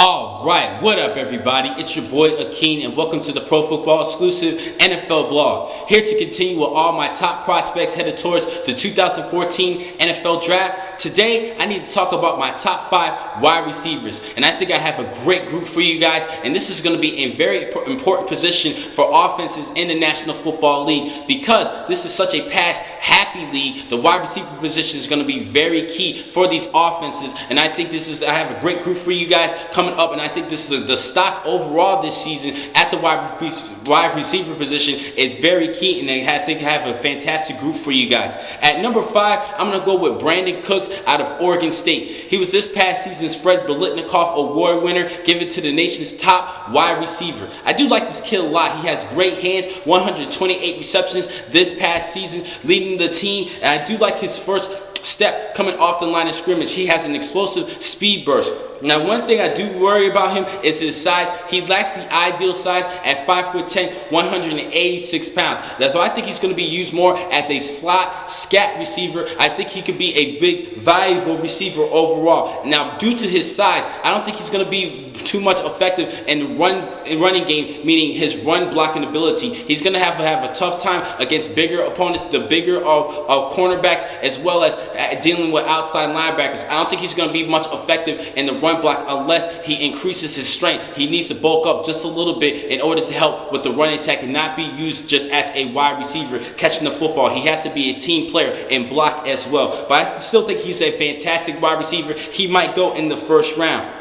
All right, what up, everybody? It's your boy Akeen, and welcome to the Pro Football Exclusive NFL blog. Here to continue with all my top prospects headed towards the 2014 NFL Draft. Today, I need to talk about my top 5 wide receivers, and I think I have a great group for you guys. And this is going to be a very important position for offenses in the National Football League because this is such a pass-happy league. The wide receiver position is going to be very key for these offenses, and I think I have a great group for you guys coming up, and I think this is the stock overall this season at the wide receiver position is very key, and I think I have a fantastic group for you guys. At number 5, I'm going to go with Brandon Cooks out of Oregon State. He was this past season's Fred Biletnikoff Award winner, given to the nation's top wide receiver. I do like this kid a lot. He has great hands, 128 receptions this past season, leading the team, and I do like his first step coming off the line of scrimmage. He has an explosive speed burst. Now, one thing I do worry about him is his size. He lacks the ideal size at 5'10", 186 pounds. That's why I think he's going to be used more as a slot scat receiver. I think he could be a big, valuable receiver overall. Now, due to his size, I don't think he's going to be too much effective in running game, meaning his run blocking ability. He's going to have a tough time against bigger opponents, the bigger cornerbacks, as well as dealing with outside linebackers. I don't think he's going to be much effective in the run block unless he increases his strength. He needs to bulk up just a little bit in order to help with the running attack and not be used just as a wide receiver catching the football. He has to be a team player and block as well. But I still think he's a fantastic wide receiver. He might go in the first round.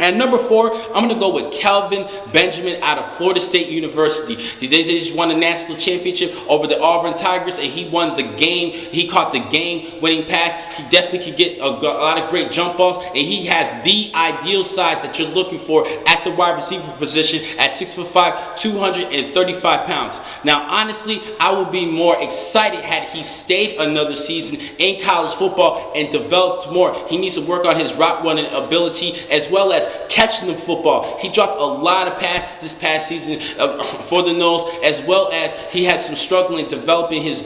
At number 4, I'm going to go with Kelvin Benjamin out of Florida State University. They just won a national championship over the Auburn Tigers, and he won the game. He caught the game-winning pass. He definitely could get a lot of great jump balls, and he has the ideal size that you're looking for at the wide receiver position at 6'5", 235 pounds. Now, honestly, I would be more excited had he stayed another season in college football and developed more. He needs to work on his route running ability as well as catching the football. He dropped a lot of passes this past season for the nose, as well as he had some struggling developing his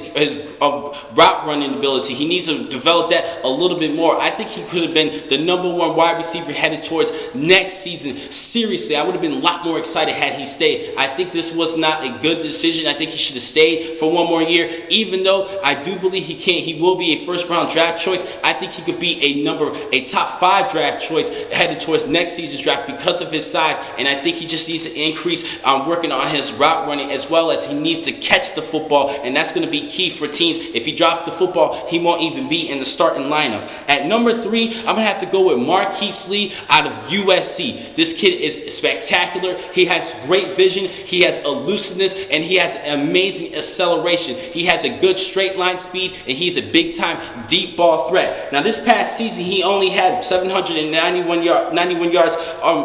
route running ability. He needs to develop that a little bit more. I think he could have been the number 1 wide receiver headed towards next season. Seriously, I would have been a lot more excited had he stayed. I think this was not a good decision. I think he should have stayed for one more year, even though I do believe he will be a first-round draft choice. I think he could be a top 5 draft choice headed towards next season's draft because of his size, and I think he just needs to increase working on his route running, as well as he needs to catch the football, and that's going to be key for teams. If he drops the football, he won't even be in the starting lineup. At number 3, I'm going to have to go with Marquise Lee out of USC. This kid is spectacular. He has great vision, he has elusiveness, and he has amazing acceleration. He has a good straight line speed, and he's a big-time deep ball threat. Now, this past season, he only had 791 yards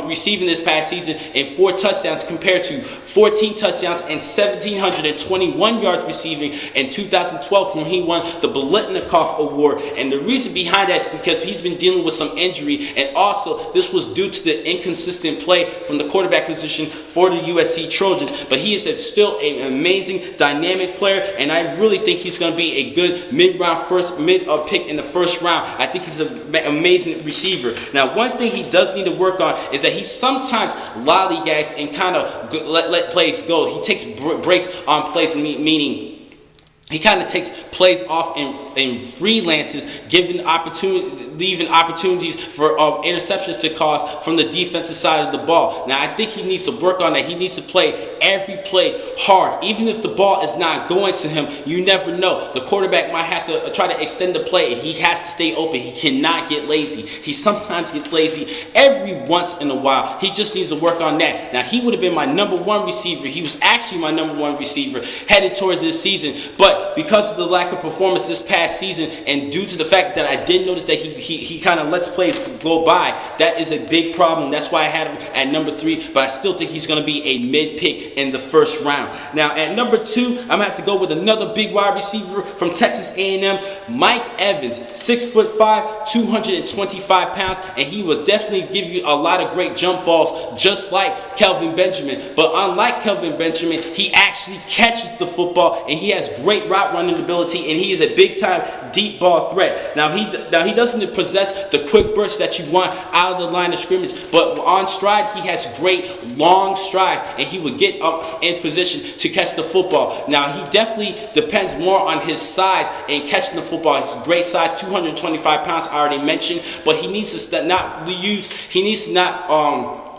receiving this past season and 4 touchdowns compared to 14 touchdowns and 1,721 yards receiving in 2012 when he won the Biletnikoff Award. And the reason behind that is because he's been dealing with some injury, and also this was due to the inconsistent play from the quarterback position for the USC Trojans. But he is still an amazing, dynamic player, and I really think he's going to be a good mid pick in the first round. I think he's an amazing receiver. Now, one thing he does need to work on is that he sometimes lollygags and kind of let plays go. He takes breaks on plays, meaning he kind of takes plays off and freelances, leaving opportunities for interceptions to cause from the defensive side of the ball. Now, I think he needs to work on that. He needs to play every play hard. Even if the ball is not going to him, you never know. The quarterback might have to try to extend the play, and he has to stay open. He cannot get lazy. He sometimes gets lazy every once in a while. He just needs to work on that. Now, he would have been my number 1 receiver. He was actually my number 1 receiver headed towards this season, but because of the lack of performance this past season, and due to the fact that I did notice that he kind of lets plays go by, that is a big problem. That's why I had him at number 3, but I still think he's going to be a mid-pick in the first round. Now, at number 2, I'm going to have to go with another big wide receiver from Texas A&M, Mike Evans, 6'5", 225 pounds, and he will definitely give you a lot of great jump balls, just like Kelvin Benjamin. But unlike Kelvin Benjamin, he actually catches the football, and he has great great route running ability, and he is a big time deep ball threat. Now he doesn't possess the quick burst that you want out of the line of scrimmage, but on stride he has great long strides, and he would get up in position to catch the football. Now he definitely depends more on his size in catching the football. He's great size, 225 pounds, I already mentioned, but he needs to not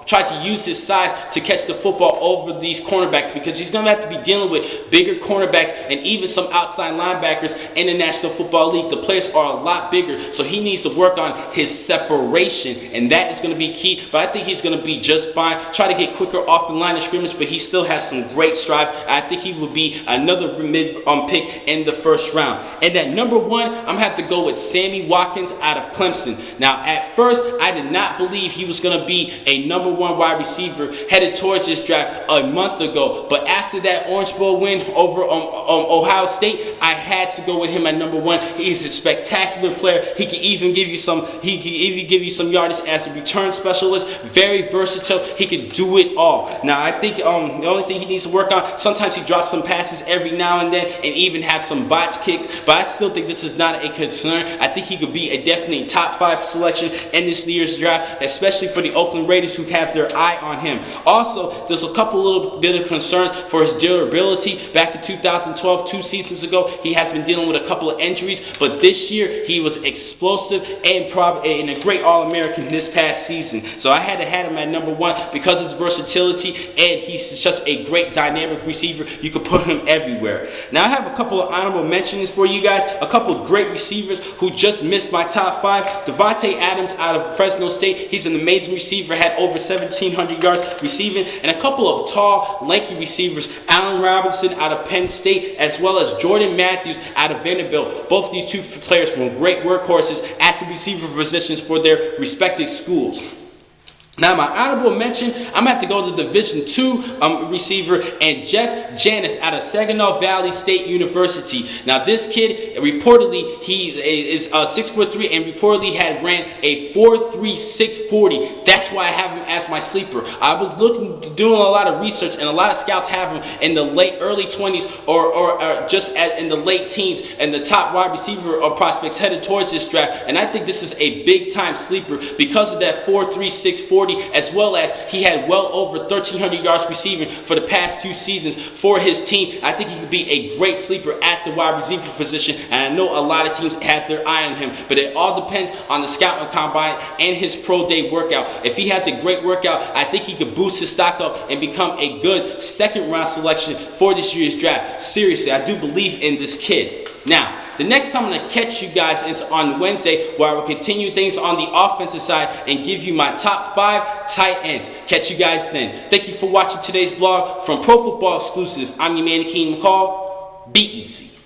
try to use his size to catch the football over these cornerbacks, because he's going to have to be dealing with bigger cornerbacks and even some outside linebackers in the National Football League. The players are a lot bigger, so he needs to work on his separation, and that is going to be key. But I think he's going to be just fine. Try to get quicker off the line of scrimmage, but he still has some great strides. I think he will be another mid pick in the first round. And at number 1, I'm going to have to go with Sammy Watkins out of Clemson. Now, at first, I did not believe he was going to be a number 1 wide receiver headed towards this draft a month ago, but after that Orange Bowl win over Ohio State, I had to go with him at number 1. He's a spectacular player. He can even give you some yardage as a return specialist. Very versatile. He can do it all. Now I think the only thing he needs to work on, sometimes he drops some passes every now and then and even has some botch kicks, but I still think this is not a concern. I think he could be a definitely top 5 selection in this year's draft, especially for the Oakland Raiders, who have their eye on him. Also, there's a couple little bit of concerns for his durability. Back in 2012, 2 seasons ago, he has been dealing with a couple of injuries, but this year he was explosive and a great All-American this past season. So I had to have him at number 1 because of his versatility, and he's just a great dynamic receiver. You can put him everywhere. Now I have a couple of honorable mentions for you guys. A couple of great receivers who just missed my top 5. Devontae Adams out of Fresno State. He's an amazing receiver, had over 1,700 yards receiving, and a couple of tall, lanky receivers, Allen Robinson out of Penn State, as well as Jordan Matthews out of Vanderbilt. Both these 2 players were great workhorses at the receiver positions for their respective schools. Now, my honorable mention, I'm going to have to go to Division II receiver and Jeff Janis out of Saginaw Valley State University. Now, this kid, reportedly, he is 6'3" and reportedly had ran a 4.36 40. That's why I have him as my sleeper. I was doing a lot of research, and a lot of scouts have him in the early 20s or just in the late teens, and the top wide receiver prospects headed towards this draft. And I think this is a big-time sleeper because of that 4.36 40. As well as he had well over 1,300 yards receiving for the past 2 seasons for his team. I think he could be a great sleeper at the wide receiver position, and I know a lot of teams have their eye on him, but it all depends on the scouting combine and his pro day workout. If he has a great workout, I think he could boost his stock up and become a good second-round selection for this year's draft. Seriously, I do believe in this kid. Now, the next time I'm going to catch you guys on Wednesday, where I will continue things on the offensive side and give you my top 5 tight ends. Catch you guys then. Thank you for watching today's blog from Pro Football Exclusive. I'm your man, Keenan McCall. Be easy.